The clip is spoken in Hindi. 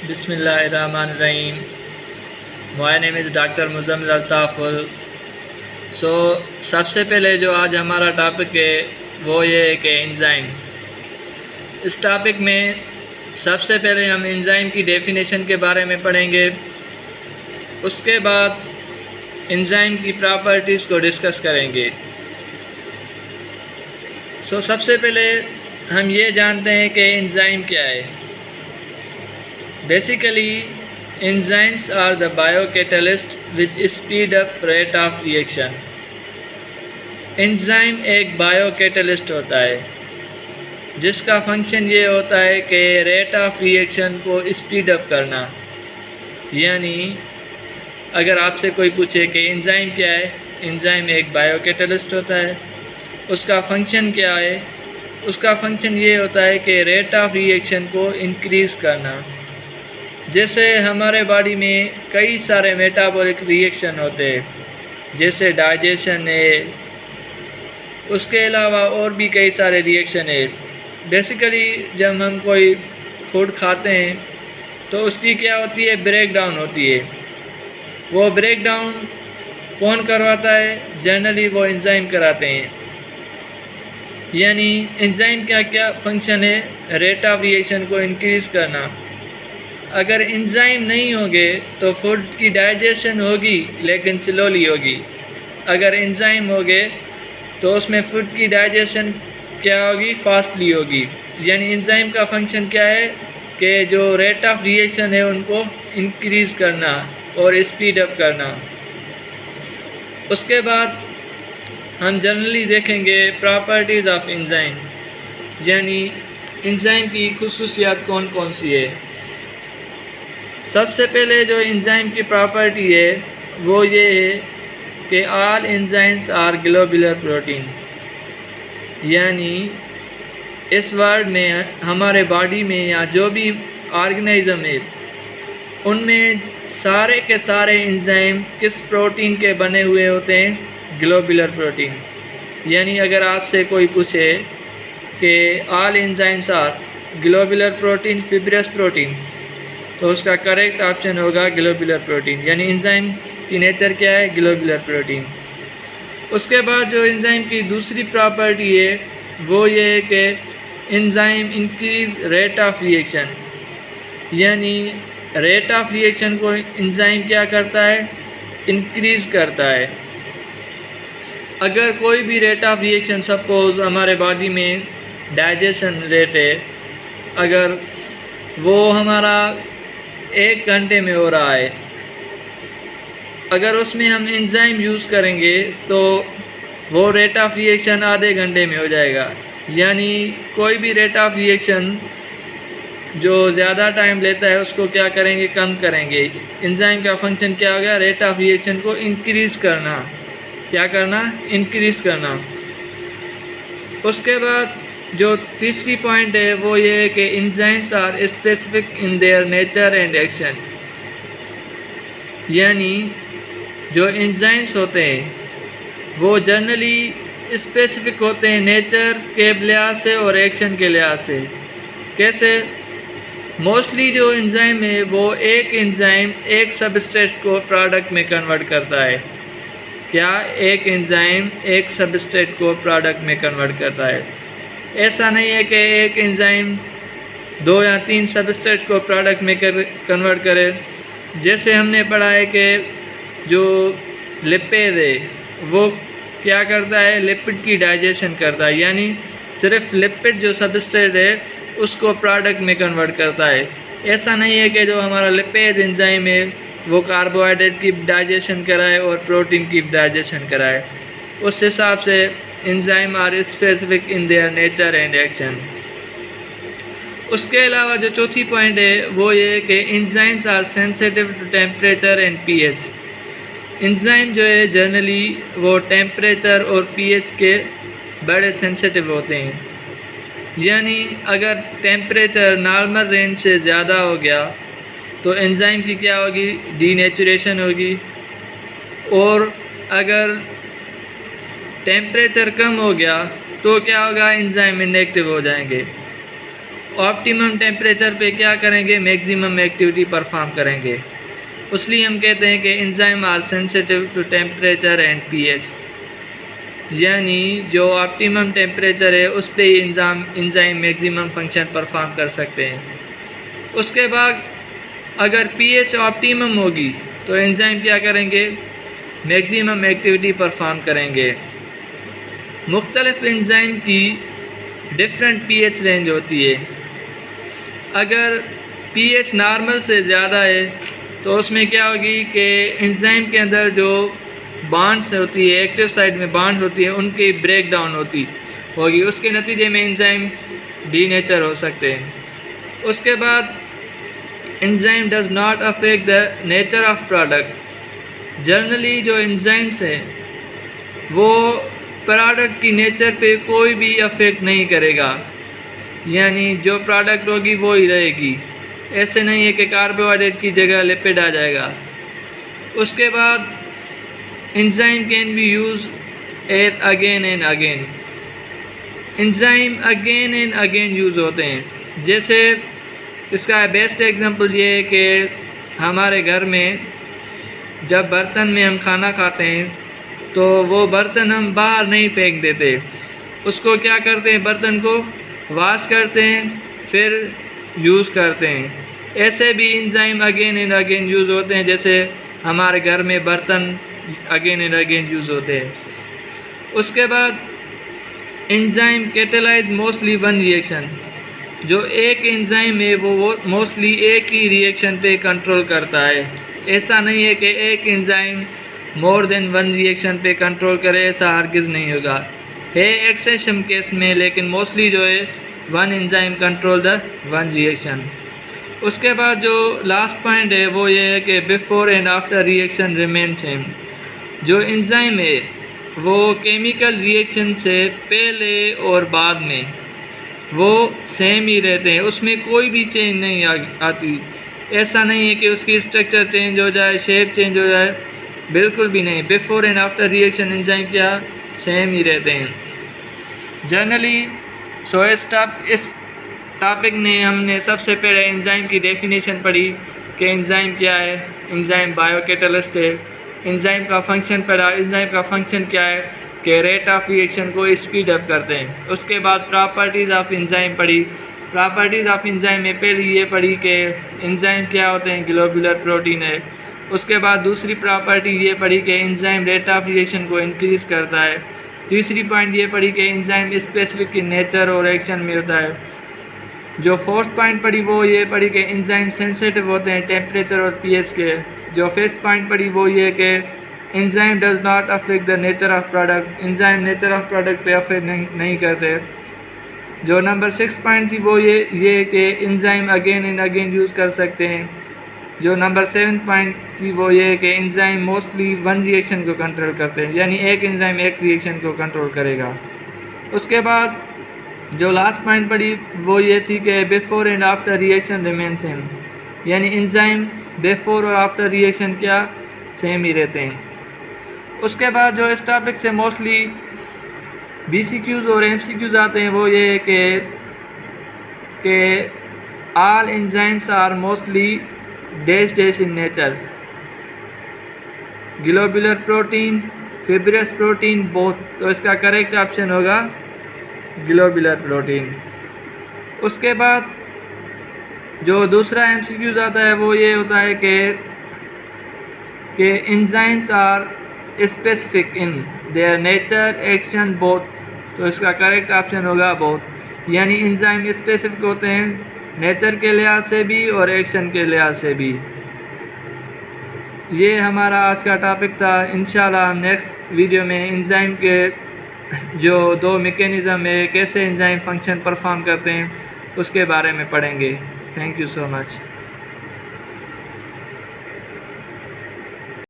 Bismillahirrahmanirrahim. My name is Dr. Muzammil Altaful. सबसे पहले जो आज हमारा टॉपिक है वो ये है कि एंजाइम। इस टॉपिक में सबसे पहले हम एंजाइम की डेफिनेशन के बारे में पढ़ेंगे। उसके बाद एंजाइम की प्रॉपर्टीज़ को डिस्कस करेंगे। सबसे पहले हम ये जानते हैं कि एंजाइम क्या है। Basically enzymes are the biocatalyst which speed up rate of reaction। Enzyme एक बायोकैटलिस्ट होता है जिसका फंक्शन ये होता है कि रेट ऑफ रिएक्शन को स्पीड अप करना। यानी अगर आपसे कोई पूछे कि एंजाइम क्या है, एंजाइम एक बायोकैटलिस्ट होता है। उसका फंक्शन क्या है? उसका फंक्शन ये होता है कि रेट ऑफ रिएक्शन को इंक्रीज़ करना। जैसे हमारे बॉडी में कई सारे मेटाबॉलिक रिएक्शन होते हैं, जैसे डाइजेशन है, उसके अलावा और भी कई सारे रिएक्शन है। बेसिकली जब हम कोई फूड खाते हैं तो उसकी क्या होती है, ब्रेक डाउन होती है। वो ब्रेक डाउन कौन करवाता है? जनरली वो एंजाइम कराते हैं। यानी एंजाइम का क्या फंक्शन है? रेट ऑफ रिएक्शन को इंक्रीज़ करना। अगर एंजाइम नहीं होंगे तो फूड की डाइजेशन होगी लेकिन स्लोली होगी। अगर एंजाइम होंगे तो उसमें फूड की डाइजेशन क्या होगी? फास्टली होगी। यानी एंजाइम का फंक्शन क्या है कि जो रेट ऑफ रिएक्शन है उनको इंक्रीज़ करना और स्पीड अप करना। उसके बाद हम जनरली देखेंगे प्रॉपर्टीज़ ऑफ एंजाइम, यानी एंजाइम की खुसूसियात कौन कौन सी है। सबसे पहले जो एंजाइम की प्रॉपर्टी है वो ये है कि all enzymes are globular protein. यानी इस वर्ल्ड में, हमारे बॉडी में या जो भी ऑर्गेनिज्म है, उनमें सारे के सारे एंजाइम किस प्रोटीन के बने हुए होते हैं? Globular protein. यानी अगर आपसे कोई पूछे कि all enzymes are globular protein fibrous protein, तो उसका करेक्ट ऑप्शन होगा ग्लोबुलर प्रोटीन। यानी एंजाइम की नेचर क्या है? Globular protein. उसके बाद जो एंजाइम की दूसरी प्रॉपर्टी है वो ये है कि enzyme increase rate of reaction. यानी रेट ऑफ रिएक्शन को एंजाइम क्या करता है? इंक्रीज़ करता है। अगर कोई भी रेट ऑफ रिएक्शन, सपोज हमारे बॉडी में डाइजेशन रेट है, अगर वो हमारा 1 घंटे में हो रहा है, अगर उसमें हम एंजाइम यूज़ करेंगे तो वो रेट ऑफ रिएक्शन आधे घंटे में हो जाएगा। यानी कोई भी रेट ऑफ रिएक्शन जो ज़्यादा टाइम लेता है उसको क्या करेंगे? कम करेंगे। एंजाइम का फंक्शन क्या होगा? रेट ऑफ रिएक्शन को इंक्रीज़ करना। क्या करना? इंक्रीज़ करना। उसके बाद जो तीसरी पॉइंट है वो ये है कि enzymes are specific in their nature and action. यानी जो एंजाइम्स होते हैं वो जनरली स्पेसिफिक होते हैं नेचर के लिहाज से और एक्शन के लिहाज से। कैसे? मोस्टली जो एंजाइम है वो एक एंजाइम एक सबस्ट्रेट को प्रोडक्ट में कन्वर्ट करता है। क्या? एक एंजाइम एक सबस्ट्रेट को प्रोडक्ट में कन्वर्ट करता है। ऐसा नहीं है कि एक एंजाइम 2 या 3 सबस्ट्रेट को प्रोडक्ट में कन्वर्ट करे। जैसे हमने पढ़ा है कि जो लिपिड है वो क्या करता है? लिपिड की डाइजेशन करता है। यानी सिर्फ लिपिड जो सबस्ट्रेट है उसको प्रोडक्ट में कन्वर्ट करता है। ऐसा नहीं है कि जो हमारा लिपेज एंजाइम है वो कार्बोहाइड्रेट की डाइजेशन कराए और प्रोटीन की डाइजेशन कराए। उस हिसाब से enzyme are specific in their nature and action. उसके अलावा जो चौथी पॉइंट है वो ये है कि enzymes are sensitive to temperature and pH. Enzyme जो है जनरली वो टेम्परेचर और पीएच के बड़े सेंसिटिव होते हैं। यानी अगर टेम्परेचर नॉर्मल रेंज से ज़्यादा हो गया तो एंजाइम की क्या होगी? डीनेचुरेशन होगी। और अगर टेम्परेचर कम हो गया तो क्या होगा? एंजाइम इनएक्टिव हो जाएंगे। ऑप्टिमम टेम्परेचर पे क्या करेंगे, मैक्सिमम एक्टिविटी परफॉर्म करेंगे। इसलिए हम कहते हैं कि enzyme are sensitive to temperature and pH, यानी जो ऑप्टिमम टेम्परेचर है उस पे ही एंजाइम मैक्सिमम फंक्शन परफॉर्म कर सकते हैं। उसके बाद अगर पीएच ऑप्टिमम होगी तो एंजाइम क्या करेंगे, मैक्सिमम एक्टिविटी परफॉर्म करेंगे। मुख्तलिफ एंजाइम की डिफरेंट पीएच रेंज होती है। अगर पीएच नॉर्मल से ज़्यादा है तो उसमें क्या होगी कि एंजाइम के अंदर जो बॉन्ड्स होती है, एक्टिव साइड में बॉन्ड्स होती है, उनकी ब्रेक डाउन होगी। उसके नतीजे में एंजाइम डीनेचर हो सकते हैं। उसके बाद enzyme does not affect the nature of product. Generally जो एंजाइम्स हैं वो प्रोडक्ट की नेचर पे कोई भी अफेक्ट नहीं करेगा, यानी जो प्रोडक्ट होगी वो ही रहेगी। ऐसे नहीं है कि कार्बोहाइड्रेट की जगह लिपिड आ जाएगा। उसके बाद enzyme can be use at again and again. Enzyme again and again use होते हैं। जैसे इसका बेस्ट एग्जांपल ये है कि हमारे घर में जब बर्तन में हम खाना खाते हैं तो वो बर्तन हम बाहर नहीं फेंक देते, उसको क्या करते हैं, बर्तन को वॉश करते हैं फिर यूज़ करते हैं। ऐसे भी enzyme again and again use होते हैं, जैसे हमारे घर में बर्तन अगेन एंड अगेन यूज़ होते हैं। उसके बाद enzyme catalyse mostly one reaction. जो एक एंजाइम है वो मोस्टली एक ही रिएक्शन पे कंट्रोल करता है। ऐसा नहीं है कि एक enzyme more than one reaction पे कंट्रोल करे, ऐसा हरगिज़ नहीं होगा। है एक्सेप्शन केस में, लेकिन मोस्टली जो है one enzyme control the one reaction. उसके बाद जो लास्ट पॉइंट है वो ये है कि before and after reaction remain same. जो एंजाइम है वो केमिकल रिएक्शन से पहले और बाद में वो सेम ही रहते हैं, उसमें कोई भी चेंज नहीं आती। ऐसा नहीं है कि उसकी स्ट्रक्चर चेंज हो जाए, शेप चेंज हो जाए, बिल्कुल भी नहीं। Before and after reaction enzyme क्या सेम ही रहते हैं जनरली। इस टॉपिक ने हमने सबसे पहले एंजाइम की डेफिनेशन पढ़ी कि एंजाइम क्या है, एंजाइम बायोकैटलिस्ट है। एंजाइम का फंक्शन पढ़ा, एंजाइम का फंक्शन क्या है कि रेट ऑफ रिएक्शन को स्पीड अप करते हैं। उसके बाद प्रॉपर्टीज़ ऑफ एंजाइम पढ़ी। प्रॉपर्टीज़ ऑफ एंजाइम में पहले ये पढ़ी कि एंजाइम क्या होते हैं, ग्लोबुलर प्रोटीन है। उसके बाद दूसरी प्रॉपर्टी ये पढ़ी कि एंजाइम रेट ऑफ रिएक्शन को इंक्रीज़ करता है। तीसरी पॉइंट ये पढ़ी कि एंजाइम स्पेसिफिक नेचर और एक्शन में होता है। जो फोर्थ पॉइंट पढ़ी वो ये पढ़ी कि एंजाइम सेंसिटिव होते हैं टेम्परेचर और पीएच के। जो फिफ्थ पॉइंट पढ़ी वो ये कि enzyme does not affect the nature of product. Enzyme nature of product पे अफेक्ट नहीं करते। जो नंबर 6 पॉइंट थी वो ये कि enzyme again and again use कर सकते हैं। जो नंबर 7 पॉइंट थी वो ये कि एंजाइम मोस्टली वन रिएक्शन को कंट्रोल करते हैं, यानी एक एंजाइम एक रिएक्शन को कंट्रोल करेगा। उसके बाद जो लास्ट पॉइंट पढ़ी वो ये थी कि before and after reaction remain same, यानी एंजाइम बिफोर और आफ्टर रिएक्शन क्या सेम ही रहते हैं। उसके बाद जो इस टॉपिक से मोस्टली BCQs और MCQs आते हैं वो ये कि all enzymes are mostly dash in nature. Globular protein, fibrous protein, both. तो इसका करेक्ट ऑप्शन होगा ग्लोबुलर प्रोटीन। उसके बाद जो दूसरा MCQs आता है वो ये होता है कि enzymes are specific in their nature action both. तो इसका करेक्ट ऑप्शन होगा बोथ, यानी एंजाइम स्पेसिफिक होते हैं नेचर के लिहाज से भी और एक्शन के लिहाज से भी। ये हमारा आज का टॉपिक था। इंशाल्लाह हम नेक्स्ट वीडियो में एंजाइम के जो 2 मैकेनिज़्म है, कैसे एंजाइम फंक्शन परफॉर्म करते हैं, उसके बारे में पढ़ेंगे। Thank you so much.